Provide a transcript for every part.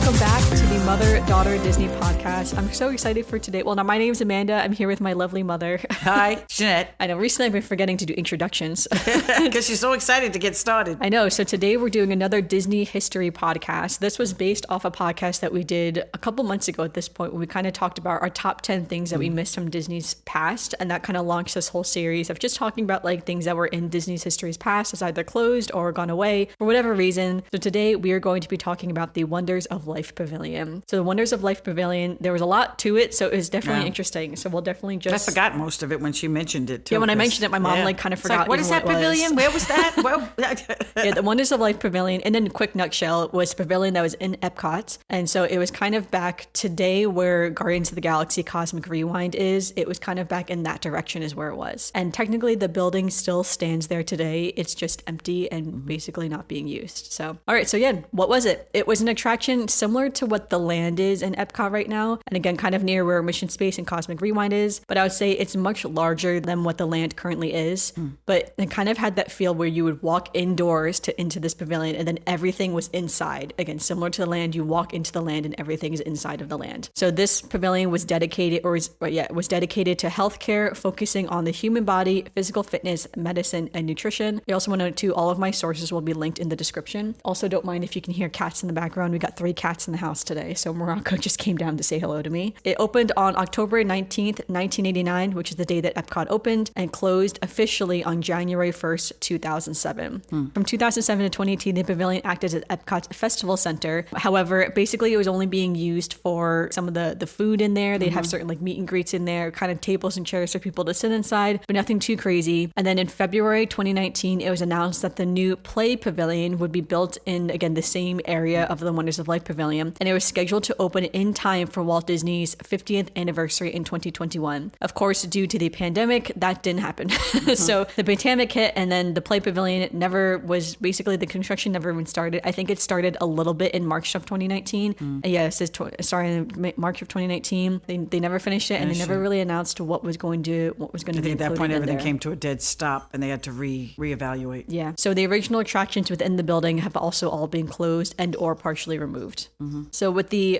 welcome back to the Mother-Daughter Disney podcast. I'm so excited for today. Well, now my name is Amanda. I'm here with my lovely mother. Hi, Janette. I know, recently I've been forgetting to do introductions. Because she's so excited to get started. I know. So today we're doing another Disney history podcast. This was based off a podcast that we did a couple months ago at this point, where we kind of talked about our top 10 things that we missed from Disney's past. And that kind of launched this whole series of just talking about like things that were in Disney's history's past as either closed or gone away for whatever reason. So today we are going to be talking about the Wonders of Life Pavilion. So the Wonders of Life Pavilion, there was a lot to it, so it was definitely interesting. So we'll definitely just... I forgot most of it when she mentioned it too. Yeah, when I mentioned it, my mom like kind of forgot. Like, what is that pavilion? Where was that? Well, yeah, the Wonders of Life Pavilion, and in a quick nutshell, was a pavilion that was in Epcot. And so it was kind of back today where Guardians of the Galaxy Cosmic Rewind is. It was kind of back in that direction is where it was. And technically the building still stands there today. It's just empty and basically not being used. So, all right. So yeah, what was it? It was an attraction similar to what the land is in Epcot right now. And again, kind of near where Mission Space and Cosmic Rewind is. But I would say it's much larger than what the land currently is. But it kind of had that feel where you would walk indoors into this pavilion and then everything was inside. Again, similar to the land, you walk into the land and everything is inside of the land. So this pavilion was dedicated was dedicated to healthcare, focusing on the human body, physical fitness, medicine, and nutrition. I also want to note too, all of my sources will be linked in the description. Also, don't mind if you can hear cats in the background. We got 3 cats in the house today. So Morocco just came down to say hello to me. It opened on October 19th, 1989, which is the day that Epcot opened, and closed officially on January 1st, 2007. From 2007 to 2018, the pavilion acted as Epcot's festival center. However, basically it was only being used for some of the food in there. They'd have certain like meet and greets in there, kind of tables and chairs for people to sit inside, but nothing too crazy. And then in February 2019, it was announced that the new Play Pavilion would be built in, again, the same area of the Wonders of Life Pavilion. And it was scheduled to open in time for Walt Disney's 50th anniversary in 2021. Of course, due to the pandemic, that didn't happen. So the pandemic hit, and then the Play Pavilion the construction never even started. I think it started a little bit in March of 2019. Yeah, it says in March of 2019. They never finished it, and they never really announced what was going to be included. I think at that point everything came to a dead stop, and they had to reevaluate. Yeah. So the original attractions within the building have also all been closed and or partially removed. So with the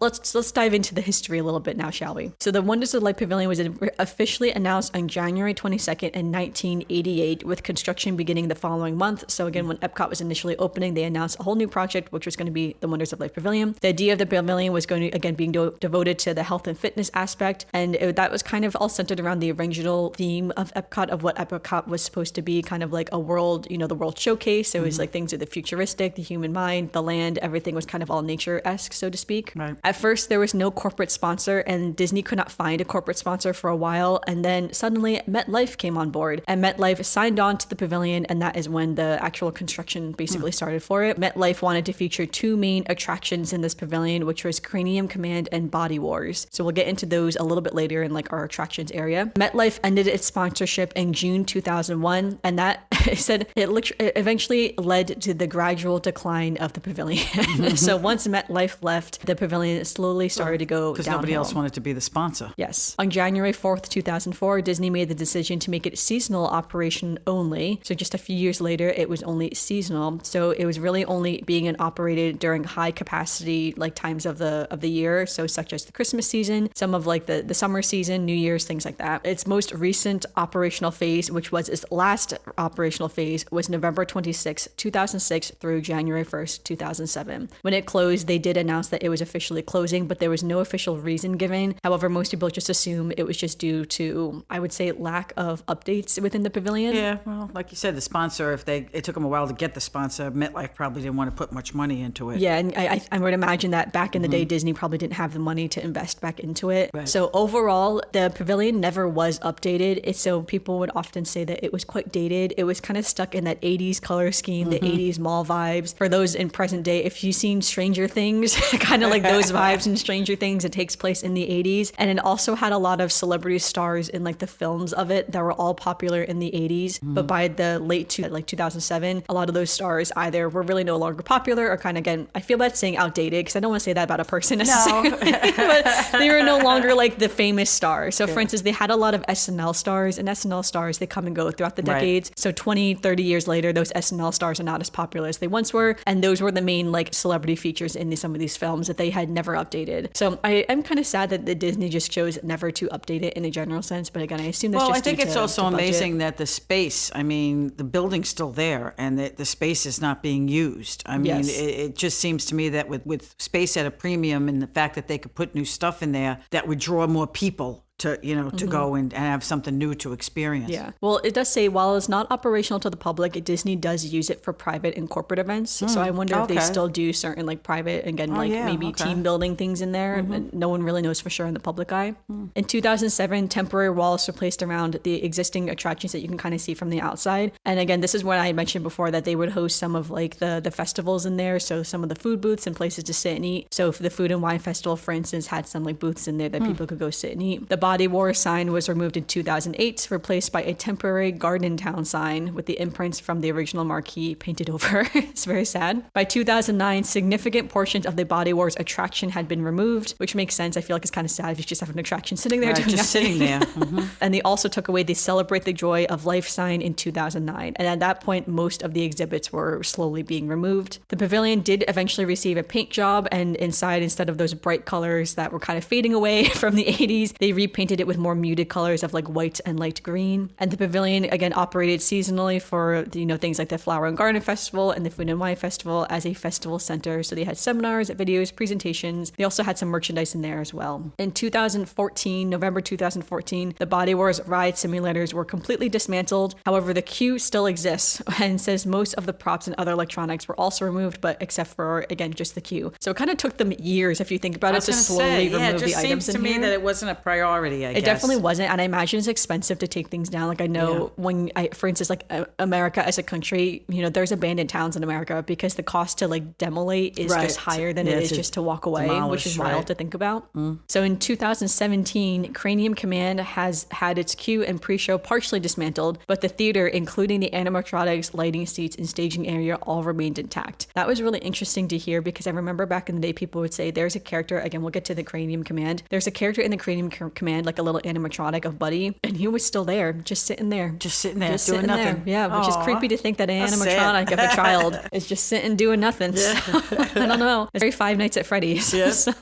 let's dive into the history a little bit now, shall we? So the Wonders of Life Pavilion was officially announced on January 22nd in 1988, with construction beginning the following month. So again, when Epcot was initially opening, they announced a whole new project, which was going to be the Wonders of Life Pavilion. The idea of the pavilion was going to, again, being devoted to the health and fitness aspect. And that was kind of all centered around the original theme of Epcot, of what Epcot was supposed to be, kind of like a world, the world showcase. It was like things of the futuristic, the human mind, the land, everything was kind of all nature-esque, so to speak. Right. At first, there was no corporate sponsor, and Disney could not find a corporate sponsor for a while. And then suddenly MetLife came on board, and MetLife signed on to the pavilion, and that is when the actual construction basically started for it. MetLife wanted to feature 2 main attractions in this pavilion, which was Cranium Command and Body Wars. So we'll get into those a little bit later in like our attractions area. MetLife ended its sponsorship in June 2001, and that said it eventually led to the gradual decline of the pavilion. So once MetLife left, the pavilion slowly started to go downhill. Because nobody else wanted to be the sponsor. Yes. On January 4th, 2004, Disney made the decision to make it seasonal operation only. So just a few years later, it was only seasonal. So it was really only being operated during high capacity like times of the year. So such as the Christmas season, some of like the summer season, New Year's, things like that. Its most recent operational phase, which was its last operational phase, was November 26, 2006 through January 1st, 2007. When it closed, they did announce that it was officially closing, but there was no official reason given. However, most people just assume it was just due to, I would say, lack of updates within the pavilion. Yeah, well, like you said, the sponsor, it took them a while to get the sponsor. MetLife probably didn't want to put much money into it. Yeah, and I would imagine that back in the day, Disney probably didn't have the money to invest back into it. Right. So overall, the pavilion never was updated. So people would often say that it was quite dated. It was kind of stuck in that 80s color scheme, the 80s mall vibes. For those in present day, if you've seen Stranger Things, kind of like those vibes in Stranger Things, it takes place in the 80s. And it also had a lot of celebrity stars in like the films of it that were all popular in the 80s. But by the late 2007, a lot of those stars either were really no longer popular or kind of, again, I feel bad saying outdated because I don't want to say that about a person necessarily, but they were no longer like the famous star. So for instance, they had a lot of SNL stars, and SNL stars, they come and go throughout the decades. Right. So 20, 30 years later, those SNL stars are not as popular as they once were. And those were the main like celebrity features in some some of these films that they had never updated. So I am kind of sad that the Disney just chose never to update it in a general sense. But again, I assume that's just I think due it's to also budget. amazing that the space, I mean, the building's still there and the space is not being used. I mean, Yes. it just seems to me that with space at a premium and the fact that they could put new stuff in there, that would draw more people to, to go and have something new to experience. Yeah. Well, it does say while it's not operational to the public, Disney does use it for private and corporate events. So I wonder if they still do certain like private, again, maybe team building things in there. And no one really knows for sure in the public eye. In 2007, temporary walls were placed around the existing attractions that you can kind of see from the outside. And again, this is what I had mentioned before, that they would host some of like the festivals in there. So some of the food booths and places to sit and eat. So for the Food and Wine Festival, for instance, had some like booths in there that people could go sit and eat. The Body War sign was removed in 2008, replaced by a temporary Garden Town sign with the imprints from the original marquee painted over. It's very sad. By 2009, significant portions of the Body Wars attraction had been removed, which makes sense. I feel like it's kind of sad if you just have an attraction sitting there doing just nothing. sitting there. And they also took away the Celebrate the Joy of Life sign in 2009. And at that point, most of the exhibits were slowly being removed. The pavilion did eventually receive a paint job, and inside, instead of those bright colors that were kind of fading away from the 80s, they repainted it with more muted colors of like white and light green. And the pavilion again operated seasonally for things like the Flower and Garden Festival and the Food and Wine Festival as a festival center. So they had seminars, videos, presentations. They also had some merchandise in there as well. In 2014, November 2014, the Body Wars ride simulators were completely dismantled. However, the queue still exists and says most of the props and other electronics were also removed, but except for again just the queue. So it kind of took them years, if you think about it, to slowly remove the items in here. It just seems to me that it wasn't a priority. I guess it definitely wasn't, and I imagine it's expensive to take things down. Like I know when for instance, like America as a country, there's abandoned towns in America because the cost to like demolish is just higher than it is just to walk away, which is wild to think about. So in 2017, Cranium Command has had its queue and pre-show partially dismantled, but the theater, including the animatronics, lighting, seats, and staging area, all remained intact. That was really interesting to hear because I remember back in the day, people would say there's a character. Again, we'll get to the Cranium Command. There's a character in the Cranium Command, like a little animatronic of Buddy, and he was still there, just sitting there, doing nothing. There. Yeah, which is creepy to think that an animatronic of a child is just sitting doing nothing. So, I don't know. It's very Five Nights at Freddy's. Yeah. So,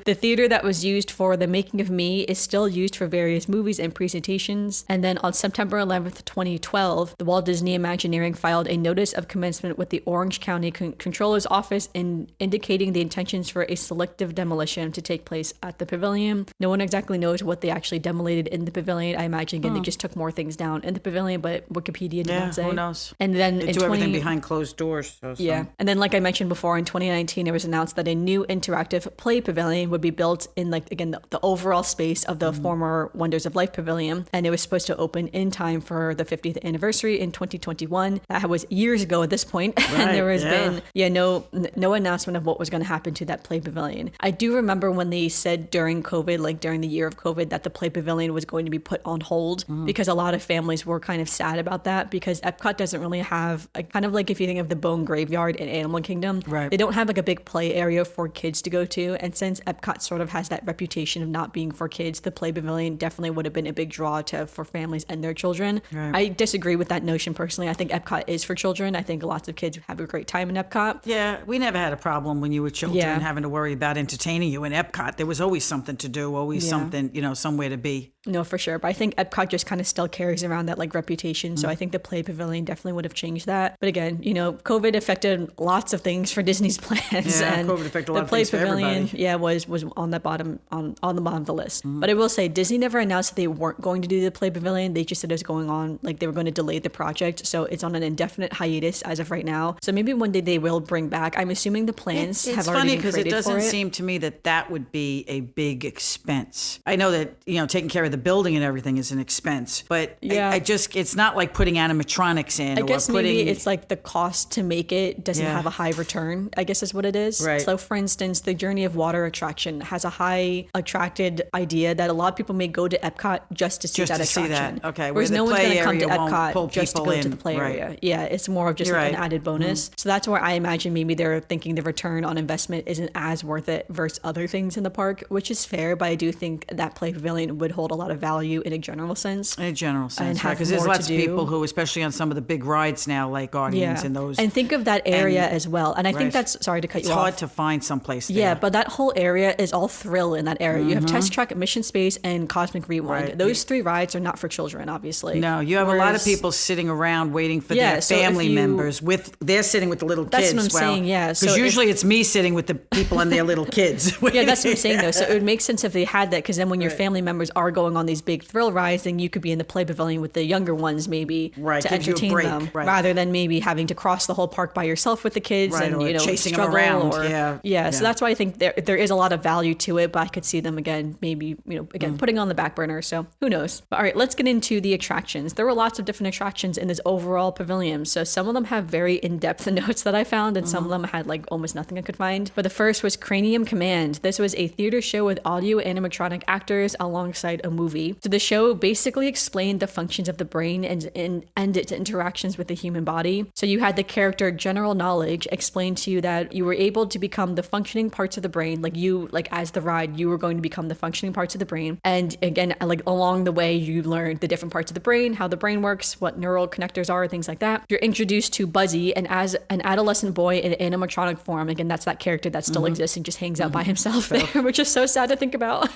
the theater that was used for The Making of Me is still used for various movies and presentations. And then on September 11th, 2012, the Walt Disney Imagineering filed a notice of commencement with the Orange County Controller's Office indicating the intentions for a selective demolition to take place at the pavilion. No one exactly knows what they actually demolated in the pavilion. I imagine, again, they just took more things down in the pavilion, but Wikipedia did not say. Who knows? And then they do everything behind closed doors. So. Yeah. And then, like I mentioned before, in 2019, it was announced that a new interactive play pavilion would be built in, like, again, the overall space of the former Wonders of Life Pavilion. And it was supposed to open in time for the 50th anniversary in 2021. That was years ago at this point. Right, and there has been, no announcement of what was going to happen to that play pavilion. I do remember when they said during COVID, like during the year of COVID, that the play pavilion was going to be put on hold because a lot of families were kind of sad about that because Epcot doesn't really have a kind of like if you think of the Bone Graveyard in Animal Kingdom, right. They don't have like a big play area for kids to go to. And since Epcot sort of has that reputation of not being for kids, the play pavilion definitely would have been a big draw for families and their children. Right. I disagree with that notion personally. I think Epcot is for children. I think lots of kids have a great time in Epcot. Yeah, we never had a problem when you were children having to worry about entertaining you in Epcot. There was always something to do, always something, somewhere to be. No, for sure. But I think Epcot just kind of still carries around that like reputation. So I think the play pavilion definitely would have changed that. But again, COVID affected lots of things for Disney's plans. Yeah, and COVID affected a lot of things for everybody. The play pavilion, was on the bottom on the bottom of the list. But I will say Disney never announced that they weren't going to do the play pavilion. They just said it was going on, like they were going to delay the project. So it's on an indefinite hiatus as of right now. So maybe one day they will bring back. I'm assuming the plans have already been created for it. It's funny because it doesn't seem to me that would be a big expense. I know that, taking care of the building and everything is an expense, but it's not like putting animatronics in. I guess maybe it's like the cost to make it doesn't have a high return, I guess is what it is. Right. So for instance, the Journey of Water attraction has a high attracted idea that a lot of people may go to Epcot just to see that attraction. Okay. Whereas no one's going to come to Epcot just to go to the play area. Yeah, it's more of just like an added bonus. So that's where I imagine maybe they're thinking the return on investment isn't as worth it versus other things in the park, which is fair, but I do think that play pavilion would hold a lot lot of value in a general sense. In a general sense, and have because there's more lots to of do. people who, especially on some of the big rides now, like Guardians and those. And think of that area as well. And I think that's, sorry to cut you off. It's hard to find someplace there. Yeah, but that whole area is all thrill in that area. You have Test Track, Mission Space, and Cosmic Rewind. Right. Those 3 rides are not for children, obviously. No, you have a lot of people sitting around waiting for their family members. They're sitting with the little kids. That's what I'm saying, yeah. Because usually it's me sitting with the people and their little kids. Yeah, that's what I'm saying, though. So it would make sense if they had that, because then when your family members are going on these big thrill rides, then you could be in the play pavilion with the younger ones, maybe, to entertain them, rather than maybe having to cross the whole park by yourself with the kids and, or chasing them around. Yeah. So that's why I think there is a lot of value to it, but I could see them again, maybe, putting on the back burner. So who knows? But all right, let's get into the attractions. There were lots of different attractions in this overall pavilion. So some of them have very in-depth notes that I found, and some of them had like almost nothing I could find. But the first was Cranium Command. This was a theater show with audio animatronic actors alongside a movie. So the show basically explained the functions of the brain and its interactions with the human body. So you had the character General Knowledge explain to you that you were able to become the functioning parts of the brain, like as the ride, you were going to become the functioning parts of the brain. And again, like along the way, you learned the different parts of the brain, how the brain works, what neural connectors are, things like that. You're introduced to Buzzy, and as an adolescent boy in animatronic form, again, that's that character that still exists and just hangs out by himself there, which is so sad to think about.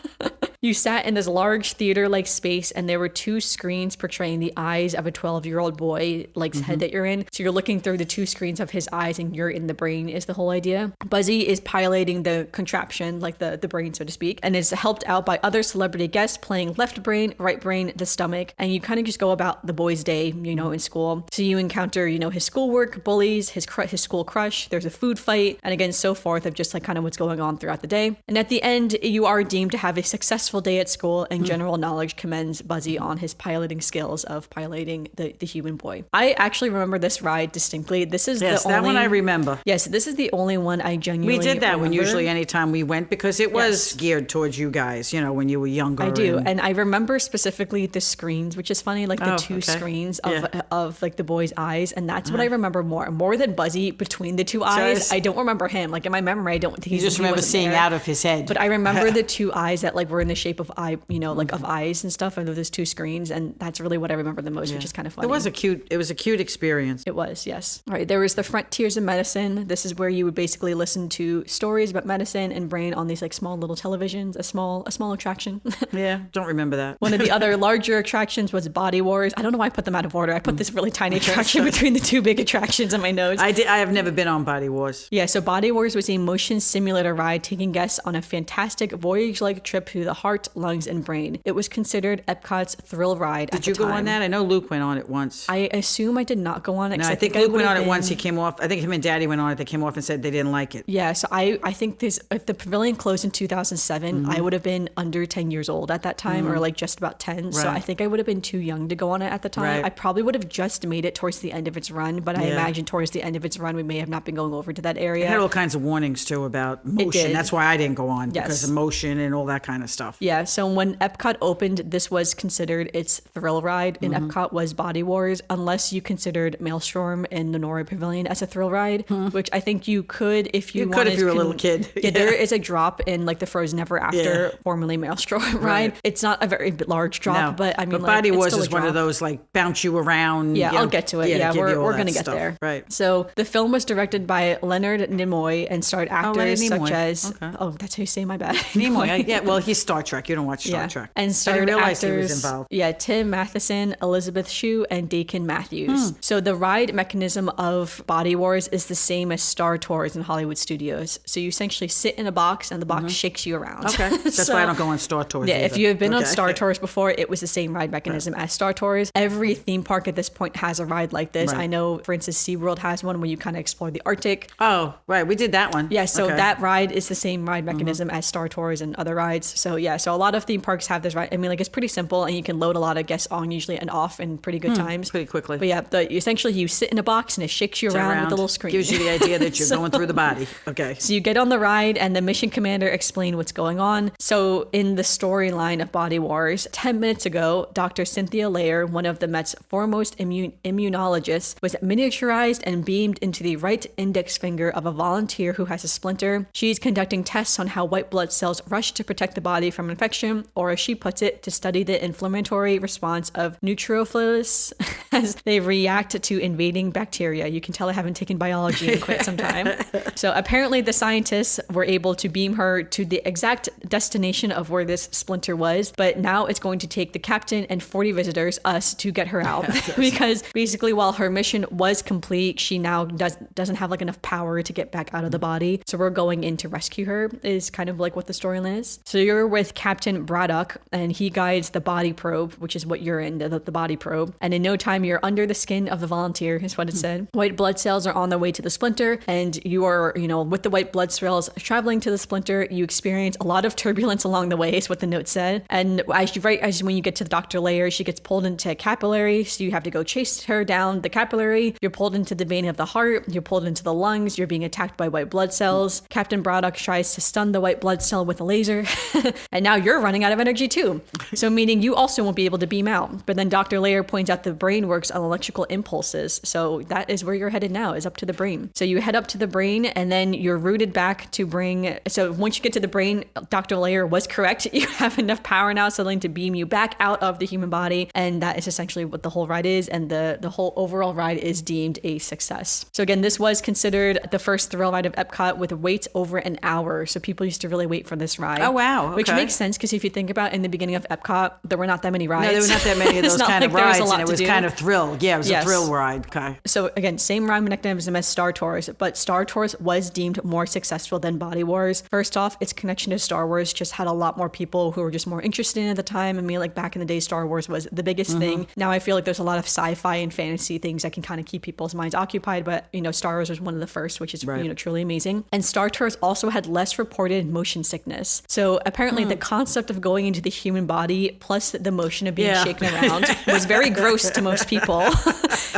You sat in this large theater-like space, and there were 2 screens portraying the eyes of a 12-year-old boy, head that you're in. So you're looking through the 2 screens of his eyes, and you're in the brain is the whole idea. Buzzy is piloting the contraption, like the brain, so to speak, and is helped out by other celebrity guests playing left brain, right brain, the stomach, and you kind of just go about the boy's day, in school. So you encounter, his schoolwork, bullies, his school crush, there's a food fight, and again, so forth of just like kind of what's going on throughout the day. And at the end, you are deemed to have a successful day at school, and General Knowledge commends Buzzy on his piloting skills of piloting the human boy. I actually remember this ride distinctly. This is the only... that one I remember. Yes, this is the only one I genuinely We did that remember. one usually anytime we went, because it was geared towards you guys, when you were younger. I do. And I remember specifically the screens, which is funny, like the 2 screens of like the boy's eyes. And that's what I remember more than Buzzy between the 2 eyes. I don't remember him. Like in my memory, I don't think you just remember seeing out of his head. But I remember the 2 eyes that like were in the shape of eye, of eyes and stuff, and those 2 screens. And that's really what I remember the most, which is kind of funny. It was a cute experience. It was, yes. All right. There was the Frontiers of Medicine. This is where you would basically listen to stories about medicine and brain on these like small little televisions, a small attraction. Yeah. Don't remember that. One of the other larger attractions was Body Wars. I don't know why I put them out of order. I put this really tiny attraction between the 2 big attractions in my notes. I have never been on Body Wars. Yeah. So Body Wars was a motion simulator ride taking guests on a fantastic voyage-like trip through the heart, lungs, and brain. It was considered Epcot's thrill ride. Did you go on that? I know Luke went on it once. I assume I did not go on it. No, I think Luke went on it once. He came off. I think him and Daddy went on it. They came off and said they didn't like it. Yeah. So I think if the pavilion closed in 2007, I would have been under 10 years old at that time, or like just about 10. Right. So I think I would have been too young to go on it at the time. Right. I probably would have just made it towards the end of its run, but I imagine towards the end of its run, we may have not been going over to that area. It had all kinds of warnings too about motion. That's why I didn't go on, because of motion and all that kind of stuff. Yeah. So when Epcot opened, this was considered its thrill ride in Epcot was Body Wars, unless you considered Maelstrom in the Nora Pavilion as a thrill ride, which I think you could if you wanted. If you were a little kid. Yeah, there is a drop in like the Frozen Ever After, formerly Maelstrom ride. It's not a very large drop, but I mean, but Body Wars is one of those like bounce you around. Yeah, I'll get to it. Yeah, we're going to get there. Right. So the film was directed by Leonard Nimoy and starred actors such as that's how you say my bad. Nimoy. Well, he's Star Trek. You don't watch Star Trek. And starred actors. He was involved. Yeah, Tim Matheson, Elizabeth Shue, and Dakin Matthews. So the ride mechanism of Body Wars is the same as Star Tours in Hollywood studios. So you essentially sit in a box and the box shakes you around. Okay. That's why I don't go on Star Tours. Yeah, if you have been on Star Tours before, it was the same ride mechanism as Star Tours. Every theme park at this point has a ride like this. I know, for instance, SeaWorld has one where you kind of explore the Arctic. Oh, right. We did that one. Yeah, so that ride is the same ride mechanism as Star Tours and other rides. So yeah, so a lot of theme parks have this ride. I mean, like it's pretty simple and you can load a lot of guests on usually and off in pretty good times. Pretty quickly. But yeah, essentially you sit in a box and it shakes you around with a little screen. Gives you the idea that you're going through the body. Okay. So you get on the ride and the mission commander explains what's going on. So in the storyline of Body Wars, 10 minutes ago, Dr. Cynthia Lair, one of the Met's foremost immunologists, was miniaturized and beamed into the right index finger of a volunteer who has a splinter. She's conducting tests on how white blood cells rush to protect the body from from infection, or as she puts it, to study the inflammatory response of neutrophils as they react to invading bacteria. You can tell I haven't taken biology in quite some time. So apparently the scientists were able to beam her to the exact destination of where this splinter was, but now it's going to take the captain and 40 visitors, us, to get her out. Because basically while her mission was complete, she now doesn't have like enough power to get back out of the body. So we're going in to rescue her is kind of like what the storyline is. So you're with Captain Braddock, and he guides the body probe, which is what you're in, the body probe. And in no time, you're under the skin of the volunteer, is what it said. White blood cells are on their way to the splinter, and you are, with the white blood cells traveling to the splinter, you experience a lot of turbulence along the way, is what the note said. And as when you get to the Dr. Layer, she gets pulled into a capillary, so you have to go chase her down the capillary. You're pulled into the vein of the heart, you're pulled into the lungs, you're being attacked by white blood cells. Captain Braddock tries to stun the white blood cell with a laser, and now you're running out of energy too. So meaning you also won't be able to beam out. But then Dr. Layer points out the brain works on electrical impulses. So that is where you're headed now, is up to the brain. So you head up to the brain, and then you're routed back to bring, so once you get to the brain, Dr. Layer was correct. You have enough power now suddenly to beam you back out of the human body. And that is essentially what the whole ride is. And the whole overall ride is deemed a success. So again, this was considered the first thrill ride of Epcot with waits over an hour. So people used to really wait for this ride. Oh, wow. Okay. Which makes sense, because if you think about in the beginning of Epcot, there were not that many rides. No, there were not that many of those kind of rides, and it was kind of thrill. Yeah, it was a thrill ride. Okay. So again, same rhyme mechanism as Star Tours, but Star Tours was deemed more successful than Body Wars. First off, its connection to Star Wars just had a lot more people who were just more interested in it at the time. I mean, like back in the day, Star Wars was the biggest thing. Now I feel like there's a lot of sci-fi and fantasy things that can kind of keep people's minds occupied, but Star Wars was one of the first, which is truly amazing. And Star Tours also had less reported motion sickness. So apparently the concept of going into the human body plus the motion of being shaken around was very gross to most people.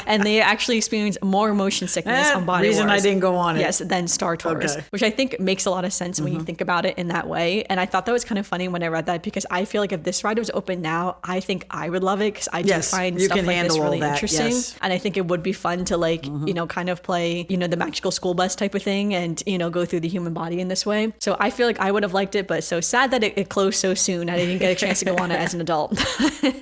And they actually experienced more motion sickness on Body Wars. Reason I didn't go on it. Yes, than Star Tours, which I think makes a lot of sense when you think about it in that way. And I thought that was kind of funny when I read that, because I feel like if this ride was open now, I think I would love it, because I do find stuff like this really interesting. Yes. And I think it would be fun to kind of play, the magical school bus type of thing, and, go through the human body in this way. So I feel like I would have liked it, but so sad that it closed so soon. I didn't get a chance to go on it as an adult.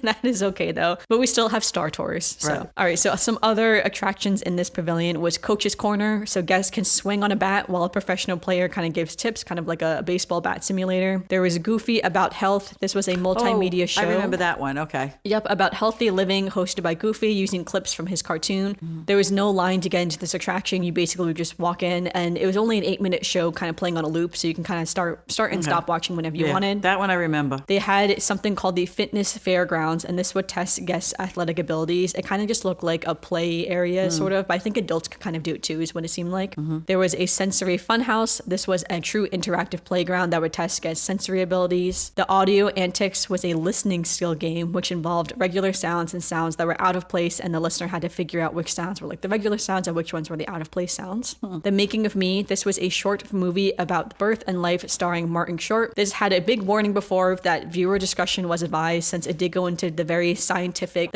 That is okay though. But we still have Star Tours. So, all right. So some other attractions in this pavilion was Coach's Corner. So guests can swing on a bat while a professional player kind of gives tips, kind of like a baseball bat simulator. There was Goofy About Health. This was a multimedia show. I remember that one. Okay. Yep. About healthy living, hosted by Goofy, using clips from his cartoon. There was no line to get into this attraction. You basically would just walk in, and it was only an 8-minute show kind of playing on a loop. So you can kind of start and stop watching whenever you wanted. That one I remember. They had something called the Fitness Fairgrounds, and this would test guests' athletic abilities. It kind of just looked like a play area, sort of, but I think adults could kind of do it too, is what it seemed like. There was a sensory funhouse. This was a true interactive playground that would test guests' sensory abilities. The Audio Antics was a listening skill game, which involved regular sounds and sounds that were out of place, and the listener had to figure out which sounds were like the regular sounds and which ones were the out of place sounds. The Making of Me. This was a short movie about birth and life starring Martin Short. This had a big warning before that viewer discretion was advised, since it did go into the very scientific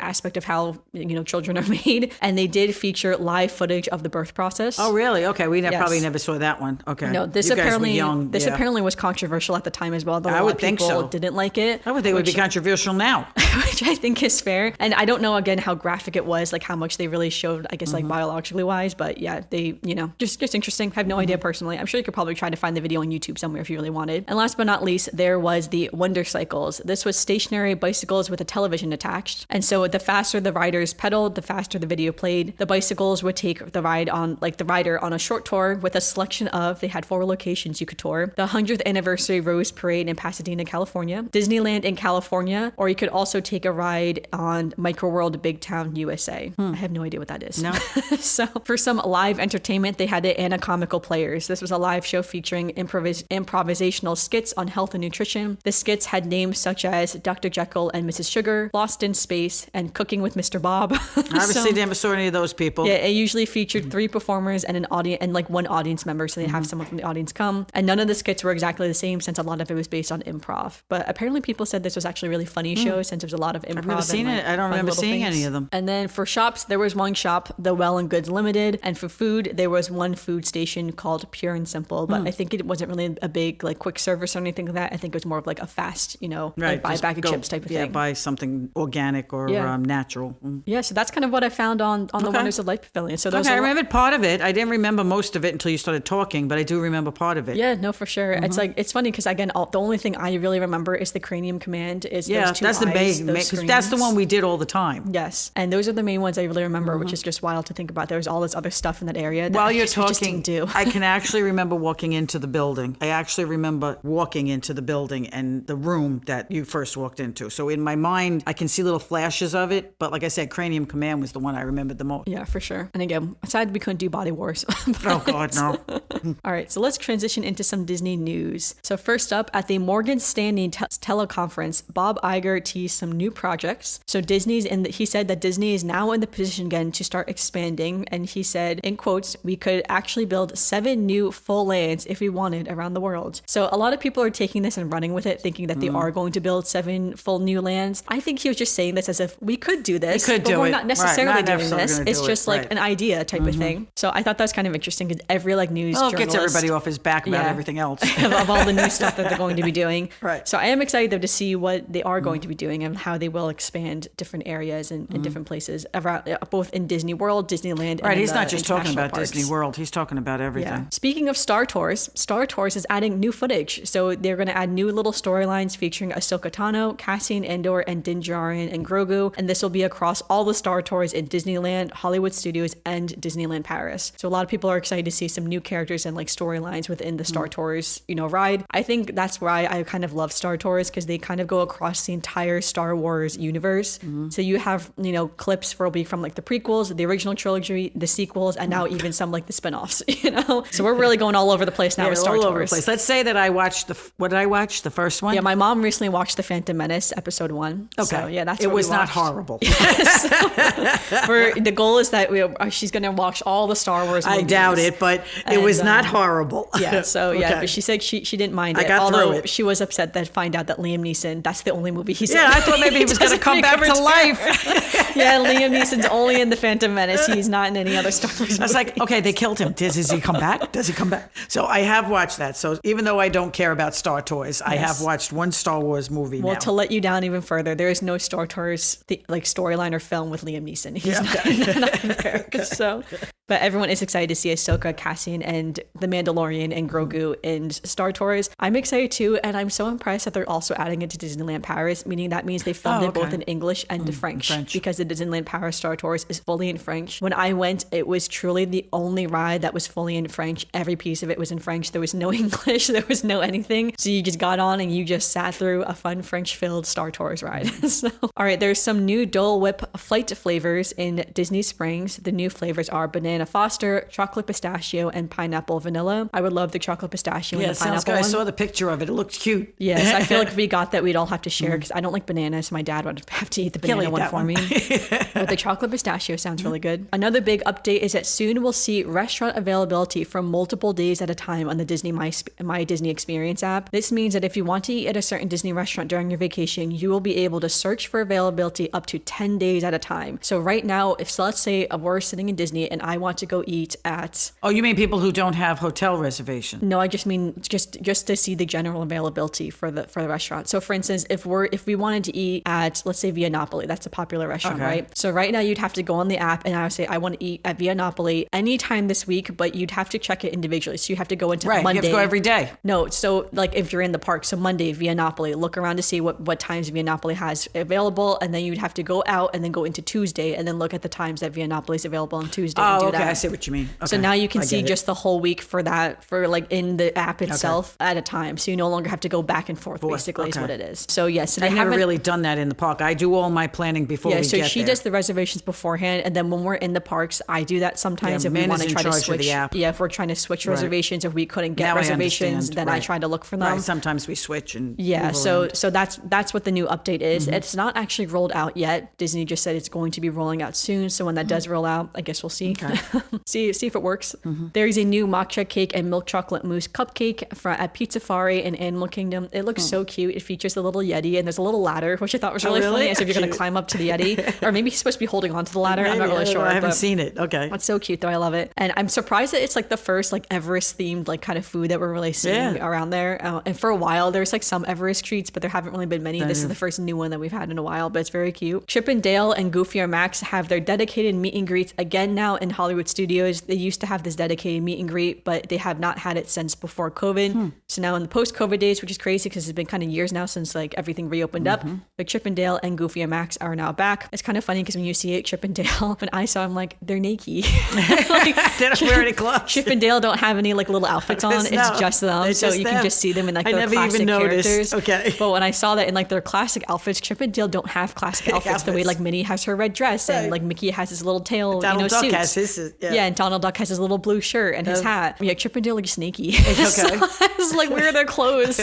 aspect of how children are made, and they did feature live footage of the birth process. Oh, really? Okay, we probably never saw that one. Okay. No, this apparently was controversial at the time as well. Though I would think so. People didn't like it. I would think it would be controversial now, which I think is fair. And I don't know again how graphic it was, like how much they really showed, I guess, like biologically wise. But yeah, they just interesting. I have no idea personally. I'm sure you could probably try to find the video on YouTube somewhere if you really wanted. And last but not least, there was the Wonder Cycles. This was stationary bicycles with a television attached. And so the faster the riders pedaled, the faster the video played. The bicycles would take the rider on a short tour with a selection of, they had 4 locations you could tour. The 100th Anniversary Rose Parade in Pasadena, California, Disneyland in California, or you could also take a ride on Microworld Big Town, USA. I have no idea what that is. No. So for some live entertainment, they had the Anatomical Players. This was a live show featuring improvisational skits on health and nutrition. The skits had names such as Dr. Jekyll and Mrs. Sugar, Lost in Space, and Cooking with Mr. Bob. Obviously, never saw any of those people. Yeah, it usually featured 3 performers and an audience, and like 1 audience member, so they have someone from the audience come. And none of the skits were exactly the same, since a lot of it was based on improv. But apparently, people said this was actually a really funny show, since there was a lot of improv. I've never seen it. I don't remember seeing any of them. And then for shops, there was one shop, The Well and Goods Limited, and for food, there was one food station called Pure and Simple. But I think it wasn't really a big quick service or anything like that. I think it was more of like a fast, like buy a bag of chips type of thing. Yeah, buy something organic or natural. Yeah, so that's kind of what I found on the Wonders of Life Pavilion. So I remembered part of it. I didn't remember most of it until you started talking, but I do remember part of it. Yeah, no, for sure. It's funny because again, the only thing I really remember is the Cranium Command. Is those two that's eyes, the main, because that's the one we did all the time. Yes, and those are the main ones I really remember, which is just wild to think about. There was all this other stuff in that area. That While you're we just talking, didn't do. I can actually remember walking into the building. I actually remember walking into the building and the room that you first walked into. So in my mind, I can see little flashes of it. But like I said, Cranium Command was the one I remembered the most. Yeah, for sure. And again, aside we couldn't do Body Wars. Oh God, no. All right, so let's transition into some Disney news. So first up, at the Morgan Stanley teleconference, Bob Iger teased some new projects. So he said that Disney is now in the position again to start expanding. And he said, in quotes, we could actually build 7 new full lands if we wanted around the world. So a lot of people are taking this and running with it, thinking that they are going to build 7 full new lands. I think he was just saying this as if we could do this, but we're not necessarily doing this. It's just like an idea type of thing. So I thought that was kind of interesting because every news journalist, it gets everybody off his back about everything else of all the new stuff that they're going to be doing. Right. So I am excited though to see what they are going to be doing and how they will expand different areas and different places around, both in Disney World, Disneyland. Right. And he's not just talking about parks. Disney World. He's talking about everything. Yeah. Speaking of Star Tours is adding new footage. So they're going to add new little storylines featuring Ahsoka Tano, Cassian Andor, and Din Djarin and Grogu. And this will be across all the Star Tours in Disneyland, Hollywood Studios, and Disneyland Paris. So a lot of people are excited to see some new characters and like storylines within the Star Tours, ride. I think that's why I kind of love Star Tours because they kind of go across the entire Star Wars universe. So you have, clips from like the prequels, the original trilogy, the sequels, and now even some like the spinoffs, So we're really going all over the place now with Star all Tours. Over the place. Let's say that I watched what did I watch? The first one? Yeah, my mom recently watched The Phantom Menace, episode 1. Okay. So, yeah, that's it what was we not watched. horrible. The goal is that she's going to watch all the Star Wars movies. I doubt it, but it was not horrible. Yeah, so but she said she didn't mind it. I got although through it. She was upset that find out that Liam Neeson, that's the only movie he's in. Yeah, I thought maybe he was going to come back to life. Yeah, Liam Neeson's only in The Phantom Menace. He's not in any other Star Wars movie. I was like, okay, they killed him. Does he come back? Does he come back? So I have watched that. So even though I don't care about Star Tours, I have watched one Star Wars movie now. Well, to let you down even further, there is no Star Tours storyline or film with Liam Neeson. He's not there. So, but everyone is excited to see Ahsoka, Cassian, and the Mandalorian and Grogu in Star Tours. I'm excited too, and I'm so impressed that they're also adding it to Disneyland Paris, meaning that means they filmed it both in English and French, because the Disneyland Paris Star Tours is fully in French. When I went, it was truly the only ride that was fully in French. Every piece of it was in French. There was no English. There was no anything. So you just got on and you just sat through a fun French-filled Star Tours ride. So, all right, there's some new Dole Whip flight flavors in Disney Springs. The new flavors are Banana Foster, Chocolate Pistachio, and Pineapple Vanilla. I would love the Chocolate Pistachio and the sounds Pineapple good. one. I saw the picture of it. It looked cute. Yes, I feel like if we got that, we'd all have to share because I don't like bananas. So my dad would have to eat the banana one for me. But the Chocolate Pistachio sounds really good. Another big update is that soon we'll see restaurant availability for multiple days at a time on the Disney My Disney Experience app. This means that if you want to eat at a certain Disney restaurant during your vacation, you will be able to search for availability up to 10 days at a time. So right now, let's say we're sitting in Disney and I want to go eat at... Oh, you mean people who don't have hotel reservation? No, I just mean just to see the general availability for the restaurant. So for instance, if we wanted to eat at, let's say, Via Napoli, that's a popular restaurant, right? So right now you'd have to go on the app and I would say, I want to eat at Via Napoli anytime this week, but you'd have to check it individually. So you have to go into Monday. You have to go every day. No, so like if you're in the park, so Monday, Via Napoli, look around to see what times Via Napoli has available, and then you'd have to go out and then go into Tuesday and then look at the times that Via Napoli is available on Tuesday. Oh, and do okay, that. I see what you mean. Okay. So now you can see just the whole week for like in the app itself at a time. So you no longer have to go back and forth, basically is what it is. So yes, so I've never really done that in the park. I do all my planning before we get there. Yeah, so she does the reservations beforehand, and then when we're in the parks, I do that sometimes if we want to try to switch. Yeah, if we're trying to switch reservations, if we couldn't get reservations, then I try to look for them. Right. Sometimes we switch and so that's what the new update is. It's not actually rolled out yet. Disney just said it's going to be rolling out soon. So when that does roll out, I guess we'll see. Okay. see if it works. There's a new matcha cake and milk chocolate mousse cupcake at Pizza Safari in Animal Kingdom. It looks so cute. It features a little Yeti and there's a little ladder, which I thought was really funny. As if you're going to climb up to the Yeti, or maybe he's supposed to be holding onto the ladder. Maybe, I'm not really sure. I haven't seen it. Okay. It's so cute though. I love it. And I'm surprised that it's like the first like Everest themed like kind of food that we're really seeing around there. And for a while there's like some Everest treats, but there haven't really been many. This is the first new one that we've had in a while, but it's very cute. Chip and Dale and Goofy or Max have their dedicated meet and greets again now in Hollywood Studios. They used to have this dedicated meet and greet, but they have not had it since before COVID. So now in the post-COVID days, which is crazy because it's been kind of years now since like everything reopened up, but Chip and Dale and Goofy and Max are now back. It's kind of funny because when you see it, Chip and Dale, when I saw them, like, they're naked. Like, they don't wear any clothes. Chip and Dale don't have any like little outfits on. It's just them. So you can just see them in like their classic characters. Okay. But when I saw that in like their classic outfits, Chip and Dale don't have classic outfits the way like Minnie has her red dress and like Mickey has his little tail, Donald Duck suits. has his, and Donald Duck has his little blue shirt and his hat. Yeah, Chip and Dale are just naked. Okay. So I was like, where are their clothes?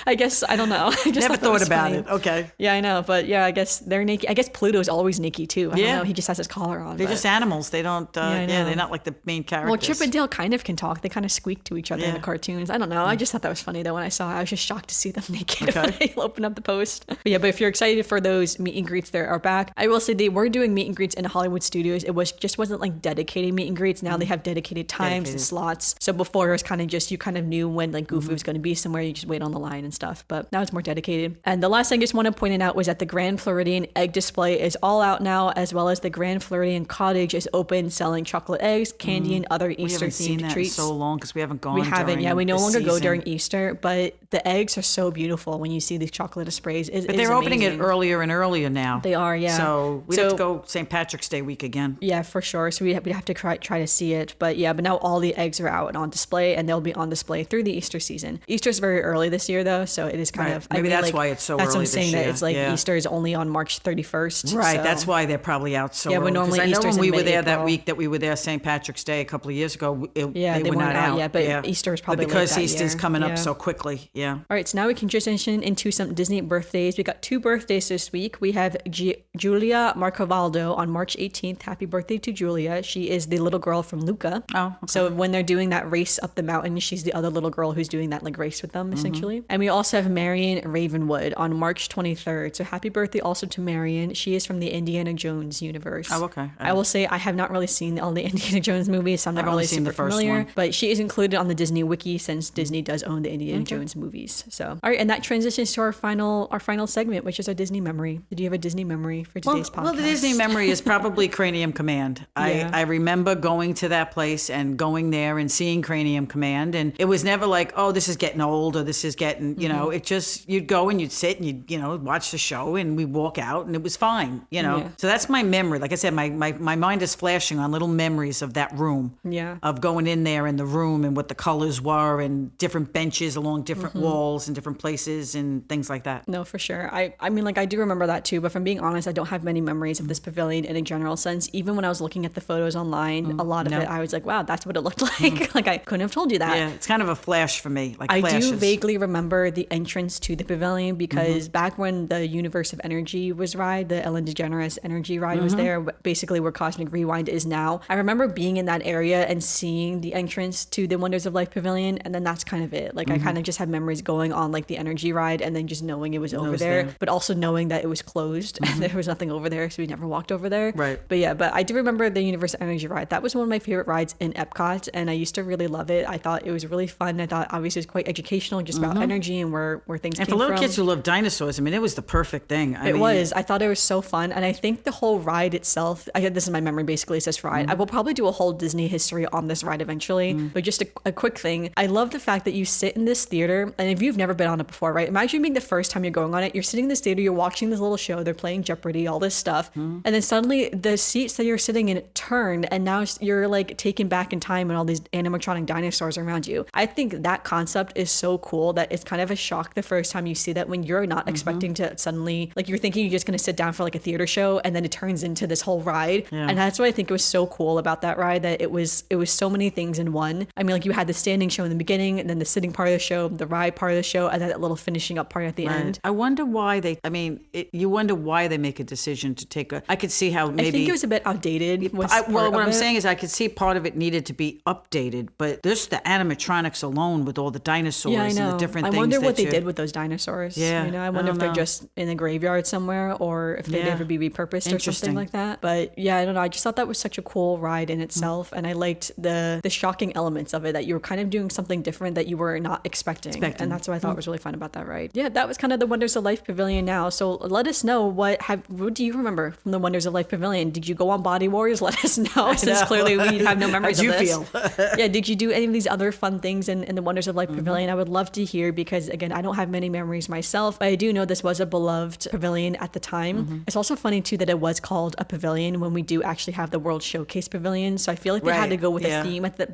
I guess, I don't know. I just never thought about funny. it. Okay. Yeah, I know. But yeah, I guess they're naked. I guess Pluto's always naked too. I don't know. He just has his collar on. They're just animals. They don't, they're not like the main characters. Well, Chip and Dale kind of can talk. They kind of squeak to each other in the cartoons. I don't know. I just thought that was funny though when I saw it. I was just shocked to see them naked when they open up the post. But yeah, but if you're excited for those meet and greets, they are back. I will say they were doing meet and greets in Hollywood Studios. It wasn't like dedicated meet and greets. Now they have dedicated times and slots. So before it was kind of just, you kind of knew when like Goofy was going to be somewhere. You just wait on the line and stuff. But now it's more dedicated. And the last thing I just want to point out was that the Grand Floridian egg display is all out now, as well as the Grand Floridian Cottage is open, selling chocolate eggs, candy, and other Easter themed treats. So long because we haven't gone. We haven't. Yeah, we no longer go during Easter, but the eggs are so beautiful when you see these chocolate displays. But they're opening it earlier and earlier now. They are, yeah. So we have to go St. Patrick's Day week again. Yeah, for sure. So we'd have to try to see it. But yeah, but now all the eggs are out and on display, and they'll be on display through the Easter season. Easter's very early this year, though, so it is kind of. Maybe that's why it's so early. That's what I'm saying. That it's like Easter is only on March 31st. Right. So. That's why they're probably out so early. Yeah, but normally Easter's I know when we were there mid-April. that week that we were there St. Patrick's Day a couple of years ago. They were weren't not out yet, but Easter was probably but because late that Easter's year. coming up so quickly. Yeah. All right, so now we can transition into some Disney birthdays. We got 2 birthdays this week. We have Julia Marcovaldo on March 18th. Happy birthday to Julia. She is the little girl from Luca. Oh, okay. So when they're doing that race up the mountain, she's the other little girl who's doing that like race with them, essentially. And we also have Marion Ravenwood on March 23rd. So happy birthday also to Marion. She is from the Indiana Jones universe. Oh, okay. I will say I have not really seen all the Indiana Jones movies, so I'm not really super familiar. But she is included on the Disney Wiki since Disney does own the Indiana Jones movies. So all right, and that transitions to our final segment, which is our Disney memory. Did you have a Disney memory for today's podcast? Well, the Disney memory is probably Cranium Command. I remember going to that place and going there and seeing Cranium Command, and it was never like, oh, this is getting old or this is getting, you know, it just, you'd go and you'd sit and you'd, you know, watch the show and we'd walk out and it was fine, you know. Yeah. So that's my memory. Like I said, my mind is flashing on little memories of that room. Yeah. Of going in there in the room and what the colors were and different benches along different walls and different places and things like that. No, for sure. I mean, like, I do remember that too, but if I'm being honest, I don't have many memories of this pavilion in a general sense. Even when I was looking at the photos online, a lot of it, I was like, wow, that's what it looked like. Like, I couldn't have told you that. Yeah, it's kind of a flash for me, like I flashes. do vaguely remember the entrance to the pavilion because back when the Universe of Energy was ride, the Ellen DeGeneres Energy ride was there, basically where Cosmic Rewind is now. I remember being in that area and seeing the entrance to the Wonders of Life Pavilion, and then that's kind of it. Like, I kind of just have memories going on like the energy ride and then just knowing it was over there, but also knowing that it was closed and there was nothing over there, so we never walked over there. Right. But yeah, but I do remember the Universe of Energy ride. That was one of my favorite rides in Epcot, and I used to really love it. I thought it was really fun. I thought obviously it was quite educational, just about energy and where things came from. And for little kids who love dinosaurs, I mean, it was the perfect thing. I thought it was so fun, and I think the whole ride itself, this is my memory basically, it says ride. I will probably do a whole Disney history on this ride eventually, but just a quick thing. I love the fact that you sit in this theater, and if you've never been on it before, right? Imagine being the first time you're going on it, you're sitting in this theater, you're watching this little show, they're playing Jeopardy, all this stuff, and then suddenly the seats that you're sitting in turn, and now you're like taken back in time and all these animatronic dinosaurs around you. I think that concept is so cool that it's kind of a shock the first time you see that, when you're not expecting to suddenly, like, you're thinking you're just going to sit down for like a theater show, and then it turns into this whole ride. And that's what I think was so cool about that ride, that it was so many things in one. I mean, like, you had the standing show in the beginning, and then the sitting part of the show, the ride part of the show, and then that little finishing up part at the end. I wonder why you wonder why they make a decision to take I could see how maybe. I think it was a bit outdated. was Well, part what of I'm it. saying is I could see part of it needed to be updated, but just the animatronics alone with all the dinosaurs Yeah, I know. and the different I things wonder what that they did with those dinosaurs. Yeah, You know, I I wonder if don't they're know. just in the graveyard somewhere or if they'd Yeah. ever be repurposed or something Interesting. like that. But yeah, I don't know. I just thought that was such a cool ride in itself. And I liked the shocking elements of it, that you were kind of doing something different that you were not expecting. And that's what I thought was really fun about that ride. Yeah, that was kind of the Wonders of Life Pavilion now. So let us know what do you remember from the Wonders of Life Pavilion? Did you go on Body Wars? Let us know, since clearly we have no memories How'd of you this. feel? Yeah, did you do any of these other fun things in the Wonders of Life Pavilion? I would love to hear, because again, I don't have many memories myself, but I do know this was a beloved pavilion at the time. It's also funny too that it was called a pavilion when we do actually have the World Showcase Pavilion. So I feel like they had Right, to go with yeah. a theme at the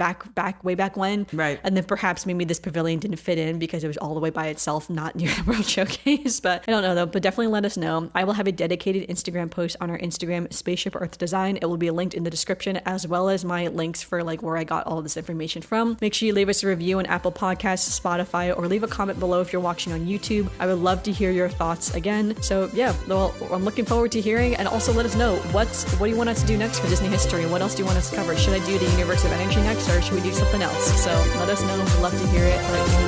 way back when. Right. And then perhaps maybe this pavilion didn't fit in because it was all the way by itself, not near the World Showcase. But I don't know though, but definitely let us know. I will have a dedicated Instagram post on our Instagram, Spaceship Earth Design. It will be linked in the description, as well as my links for like where I got all of this information from. Make sure you leave us a review on Apple Podcasts, Spotify, or leave a comment below if you're watching on YouTube. I would love to hear your thoughts again. So yeah, well, I'm looking forward to hearing, and also let us know what do you want us to do next for Disney history? What else do you want us to cover? Should I do the Universe of Energy next, or should we do something else? So let us know. We'd love to hear it. But